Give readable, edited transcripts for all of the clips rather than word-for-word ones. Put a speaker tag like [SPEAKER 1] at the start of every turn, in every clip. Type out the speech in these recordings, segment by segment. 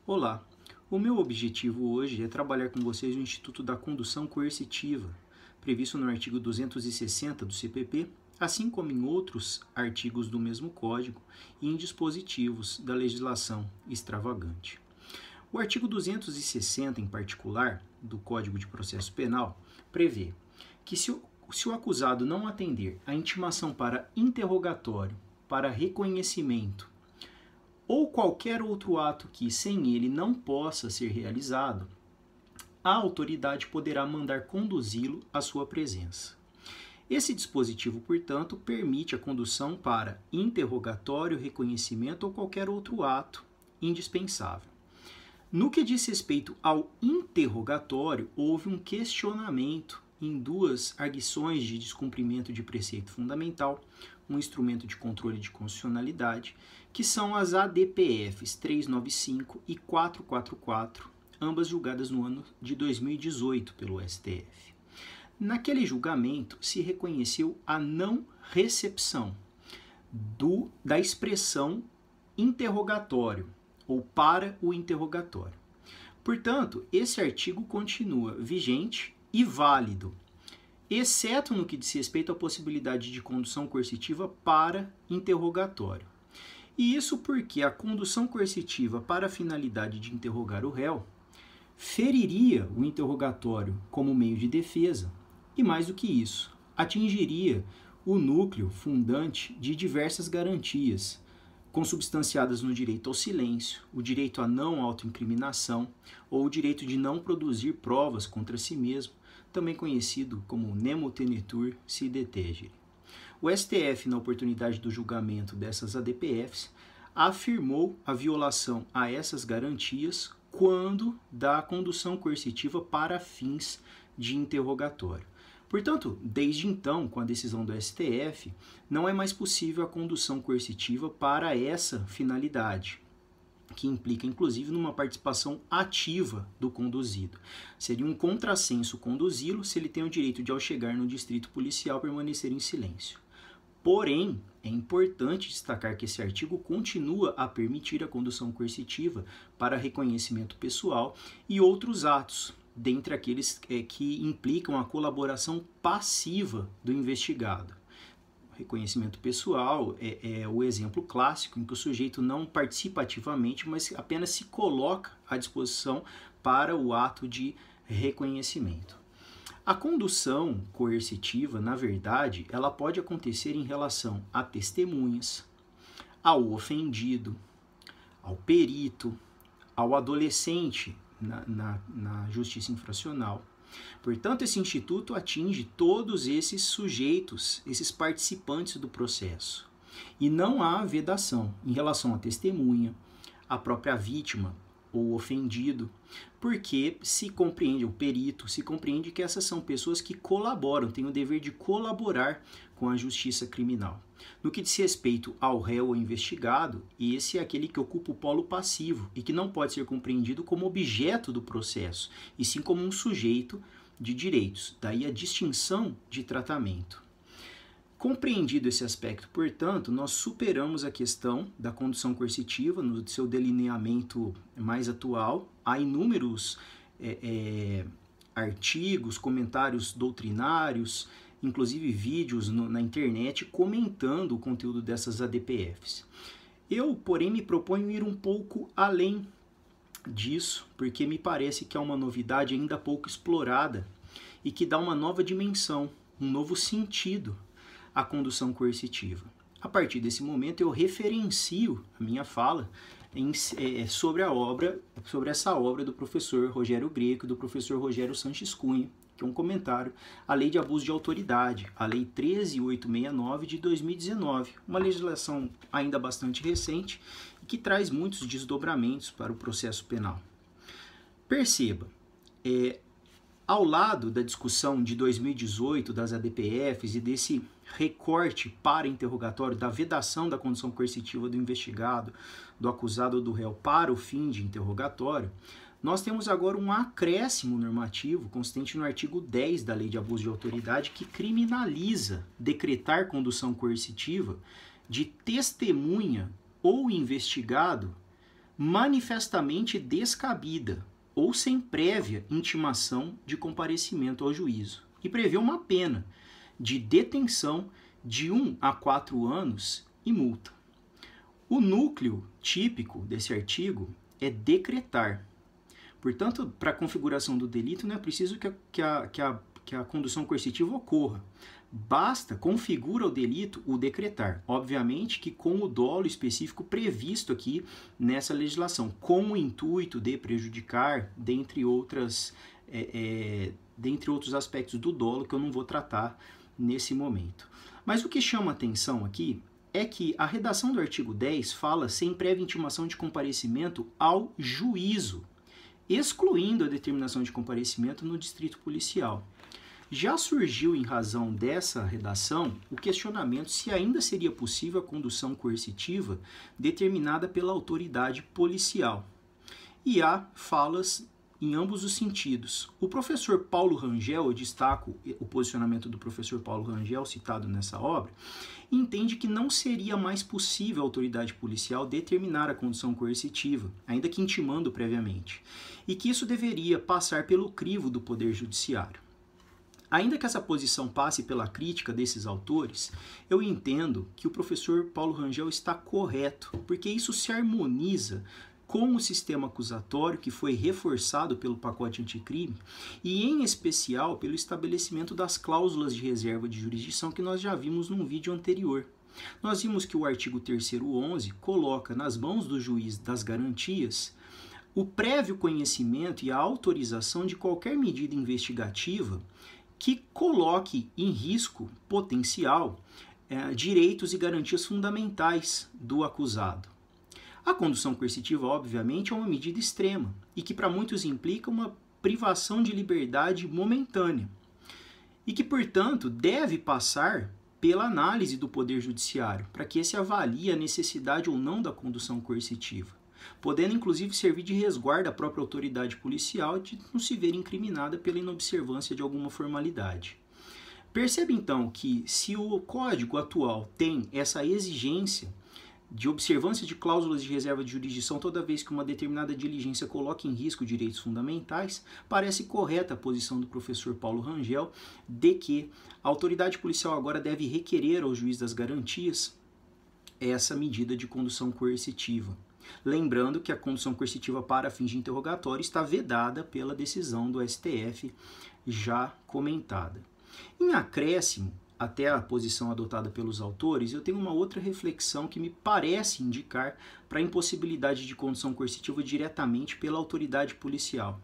[SPEAKER 1] Olá, o meu objetivo hoje é trabalhar com vocês o Instituto da Condução Coercitiva, previsto no artigo 260 do CPP, assim como em outros artigos do mesmo Código e em dispositivos da legislação extravagante. O artigo 260, em particular, do Código de Processo Penal, prevê que se o acusado não atender à intimação para interrogatório, para reconhecimento, ou qualquer outro ato que sem ele não possa ser realizado, a autoridade poderá mandar conduzi-lo à sua presença. Esse dispositivo, portanto, permite a condução para interrogatório, reconhecimento ou qualquer outro ato indispensável. No que diz respeito ao interrogatório, houve um questionamento em duas arguições de descumprimento de preceito fundamental, um instrumento de controle de constitucionalidade, que são as ADPFs 395 e 444, ambas julgadas no ano de 2018 pelo STF. Naquele julgamento, se reconheceu a não recepção da expressão interrogatório ou para o interrogatório. Portanto, esse artigo continua vigente e válido, exceto no que diz respeito à possibilidade de condução coercitiva para interrogatório. E isso porque a condução coercitiva para a finalidade de interrogar o réu feriria o interrogatório como meio de defesa e, mais do que isso, atingiria o núcleo fundante de diversas garantias, consubstanciadas no direito ao silêncio, o direito à não autoincriminação ou o direito de não produzir provas contra si mesmo, também conhecido como nemo tenetur si detegere. O STF, na oportunidade do julgamento dessas ADPFs, afirmou a violação a essas garantias quando da condução coercitiva para fins de interrogatório. Portanto, desde então, com a decisão do STF, não é mais possível a condução coercitiva para essa finalidade, que implica, inclusive, numa participação ativa do conduzido. Seria um contrassenso conduzi-lo se ele tem o direito de, ao chegar no distrito policial, permanecer em silêncio. Porém, é importante destacar que esse artigo continua a permitir a condução coercitiva para reconhecimento pessoal e outros atos, dentre aqueles que implicam a colaboração passiva do investigado. Reconhecimento pessoal é o exemplo clássico em que o sujeito não participa ativamente, mas apenas se coloca à disposição para o ato de reconhecimento. A condução coercitiva, na verdade, ela pode acontecer em relação a testemunhas, ao ofendido, ao perito, ao adolescente na justiça infracional. Portanto, esse instituto atinge todos esses sujeitos, esses participantes do processo. E não há vedação em relação à testemunha, à própria vítima ou ofendido, porque se compreende, o perito, se compreende que essas são pessoas que colaboram, têm o dever de colaborar com a justiça criminal. No que diz respeito ao réu ou investigado, esse é aquele que ocupa o polo passivo e que não pode ser compreendido como objeto do processo, e sim como um sujeito de direitos, daí a distinção de tratamento. Compreendido esse aspecto, portanto, nós superamos a questão da condução coercitiva no seu delineamento mais atual. Há inúmeros artigos, comentários doutrinários, inclusive vídeos na internet comentando o conteúdo dessas ADPFs. Eu, porém, me proponho ir um pouco além disso, porque me parece que é uma novidade ainda pouco explorada e que dá uma nova dimensão, um novo sentido à condução coercitiva. A partir desse momento, eu referencio a minha fala sobre essa obra do professor Rogério Greco e do professor Rogério Sanches Cunha, que é um comentário à Lei de Abuso de Autoridade, a Lei 13.869 de 2019, uma legislação ainda bastante recente e que traz muitos desdobramentos para o processo penal. Perceba, ao lado da discussão de 2018 das ADPFs e desse recorte para interrogatório, da vedação da condução coercitiva do investigado, do acusado ou do réu para o fim de interrogatório, nós temos agora um acréscimo normativo consistente no artigo 10 da Lei de Abuso de Autoridade, que criminaliza decretar condução coercitiva de testemunha ou investigado manifestamente descabida ou sem prévia intimação de comparecimento ao juízo, e prevê uma pena de detenção de 1 a 4 anos e multa. O núcleo típico desse artigo é decretar. Portanto, para a configuração do delito, não é preciso que a condução coercitiva ocorra. Basta, configura o delito, o decretar. Obviamente que com o dolo específico previsto aqui nessa legislação, com o intuito de prejudicar, dentre outros aspectos do dolo que eu não vou tratar nesse momento. Mas o que chama atenção aqui é que a redação do artigo 10 fala sem prévia intimação de comparecimento ao juízo, excluindo a determinação de comparecimento no distrito policial. Já surgiu, em razão dessa redação, o questionamento se ainda seria possível a condução coercitiva determinada pela autoridade policial. E há falas em ambos os sentidos. O professor Paulo Rangel, eu destaco o posicionamento do professor Paulo Rangel, citado nessa obra, entende que não seria mais possível a autoridade policial determinar a condução coercitiva, ainda que intimando previamente, e que isso deveria passar pelo crivo do Poder Judiciário. Ainda que essa posição passe pela crítica desses autores, eu entendo que o professor Paulo Rangel está correto, porque isso se harmoniza com o sistema acusatório que foi reforçado pelo pacote anticrime e, em especial, pelo estabelecimento das cláusulas de reserva de jurisdição que nós já vimos num vídeo anterior. Nós vimos que o artigo 3º 11 coloca nas mãos do juiz das garantias o prévio conhecimento e a autorização de qualquer medida investigativa que coloque em risco potencial direitos e garantias fundamentais do acusado. A condução coercitiva, obviamente, é uma medida extrema e que para muitos implica uma privação de liberdade momentânea e que, portanto, deve passar pela análise do Poder Judiciário para que esse avalie a necessidade ou não da condução coercitiva, podendo inclusive servir de resguardo à própria autoridade policial de não se ver incriminada pela inobservância de alguma formalidade. Perceba então que se o Código atual tem essa exigência de observância de cláusulas de reserva de jurisdição toda vez que uma determinada diligência coloque em risco direitos fundamentais, parece correta a posição do professor Paulo Rangel de que a autoridade policial agora deve requerer ao juiz das garantias essa medida de condução coercitiva. Lembrando que a condução coercitiva para fins de interrogatório está vedada pela decisão do STF já comentada. Em acréscimo, até a posição adotada pelos autores, eu tenho uma outra reflexão que me parece indicar para a impossibilidade de condução coercitiva diretamente pela autoridade policial.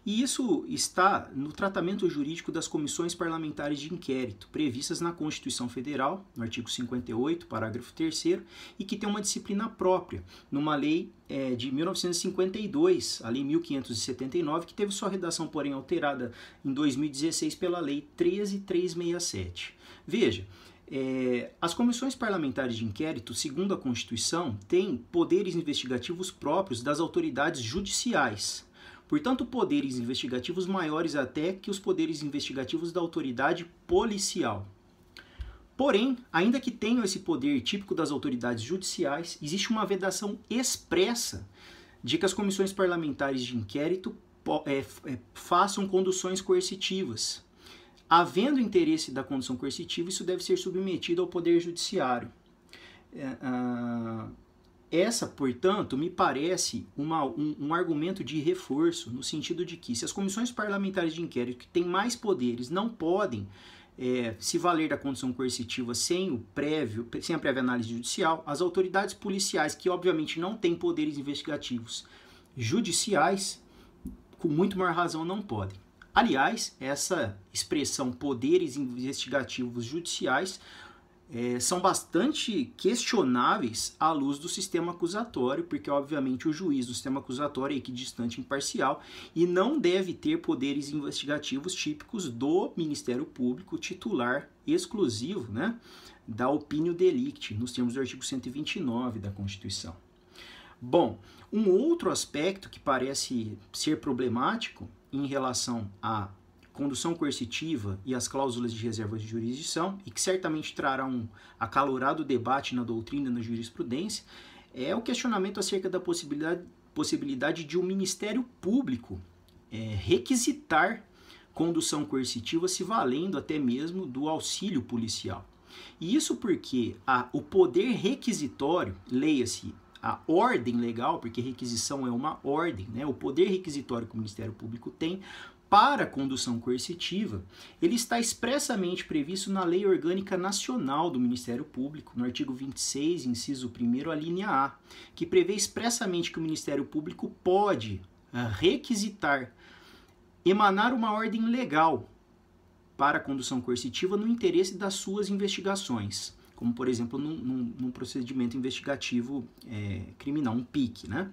[SPEAKER 1] E isso está no tratamento jurídico das comissões parlamentares de inquérito, previstas na Constituição Federal, no artigo 58, parágrafo 3º, e que tem uma disciplina própria, numa lei de 1952, a Lei 1579, que teve sua redação, porém, alterada em 2016 pela Lei 13367. Veja, as comissões parlamentares de inquérito, segundo a Constituição, têm poderes investigativos próprios das autoridades judiciais. Portanto, poderes investigativos maiores até que os poderes investigativos da autoridade policial. Porém, ainda que tenham esse poder típico das autoridades judiciais, existe uma vedação expressa de que as comissões parlamentares de inquérito façam conduções coercitivas. Havendo interesse da condução coercitiva, isso deve ser submetido ao Poder Judiciário. Essa, portanto, me parece um argumento de reforço, no sentido de que, se as comissões parlamentares de inquérito, que têm mais poderes, não podem se valer da condução coercitiva sem a prévia análise judicial, as autoridades policiais, que obviamente não têm poderes investigativos judiciais, com muito maior razão não podem. Aliás, essa expressão poderes investigativos judiciais são bastante questionáveis à luz do sistema acusatório, porque obviamente o juiz do sistema acusatório é equidistante e imparcial e não deve ter poderes investigativos típicos do Ministério Público titular exclusivo, né, da opinio delicti, nos termos do artigo 129 da Constituição. Bom, um outro aspecto que parece ser problemático em relação à condução coercitiva e as cláusulas de reserva de jurisdição, e que certamente trará um acalorado debate na doutrina e na jurisprudência, é o questionamento acerca da possibilidade de um Ministério Público requisitar condução coercitiva se valendo até mesmo do auxílio policial. E isso porque o poder requisitório, leia-se a ordem legal, porque requisição é uma ordem, né? O poder requisitório que o Ministério Público tem para a condução coercitiva, ele está expressamente previsto na Lei Orgânica Nacional do Ministério Público, no artigo 26, inciso 1º, a linha A, que prevê expressamente que o Ministério Público pode requisitar, emanar uma ordem legal para a condução coercitiva no interesse das suas investigações, como, por exemplo, num procedimento investigativo criminal, um PIC, né?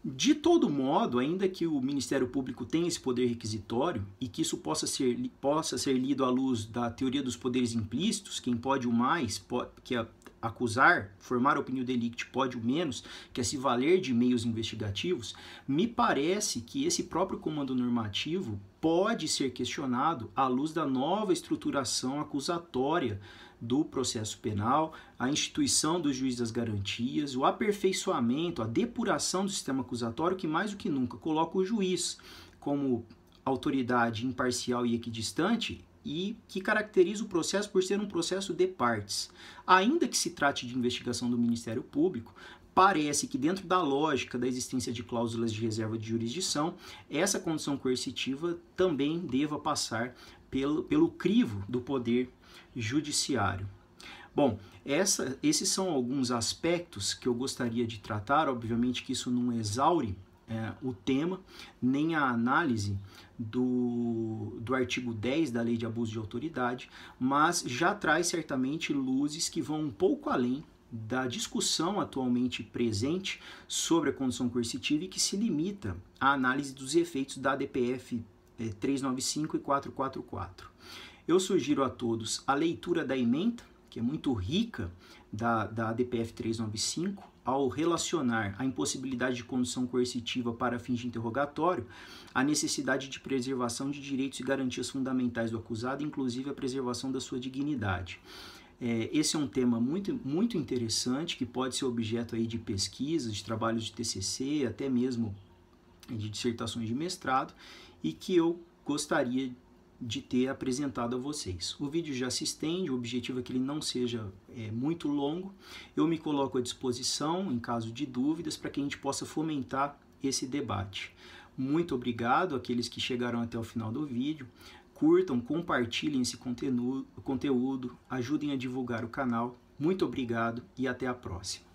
[SPEAKER 1] De todo modo, ainda que o Ministério Público tenha esse poder requisitório e que isso possa ser lido à luz da teoria dos poderes implícitos, quem pode o mais, que é acusar, formar opinião delicti pode o menos, que é se valer de meios investigativos, me parece que esse próprio comando normativo pode ser questionado à luz da nova estruturação acusatória do processo penal, a instituição do juiz das garantias, o aperfeiçoamento, a depuração do sistema acusatório que mais do que nunca coloca o juiz como autoridade imparcial e equidistante e que caracteriza o processo por ser um processo de partes. Ainda que se trate de investigação do Ministério Público, parece que dentro da lógica da existência de cláusulas de reserva de jurisdição, essa condição coercitiva também deva passar pelo crivo do poder judiciário. Bom, esses são alguns aspectos que eu gostaria de tratar. Obviamente que isso não exaure o tema, nem a análise do artigo 10 da Lei de Abuso de Autoridade, mas já traz certamente luzes que vão um pouco além da discussão atualmente presente sobre a condução coercitiva e que se limita à análise dos efeitos da ADPF 395 e 444. Eu sugiro a todos a leitura da ementa, que é muito rica, da ADPF 395, ao relacionar a impossibilidade de condução coercitiva para fins de interrogatório à necessidade de preservação de direitos e garantias fundamentais do acusado, inclusive a preservação da sua dignidade. Esse é um tema muito interessante, que pode ser objeto aí de pesquisas, de trabalhos de TCC, até mesmo de dissertações de mestrado, e que eu gostaria de ter apresentado a vocês. O vídeo já se estende, o objetivo é que ele não seja muito longo. Eu me coloco à disposição em caso de dúvidas para que a gente possa fomentar esse debate. Muito obrigado àqueles que chegaram até o final do vídeo. Curtam, compartilhem esse conteúdo, ajudem a divulgar o canal. Muito obrigado e até a próxima.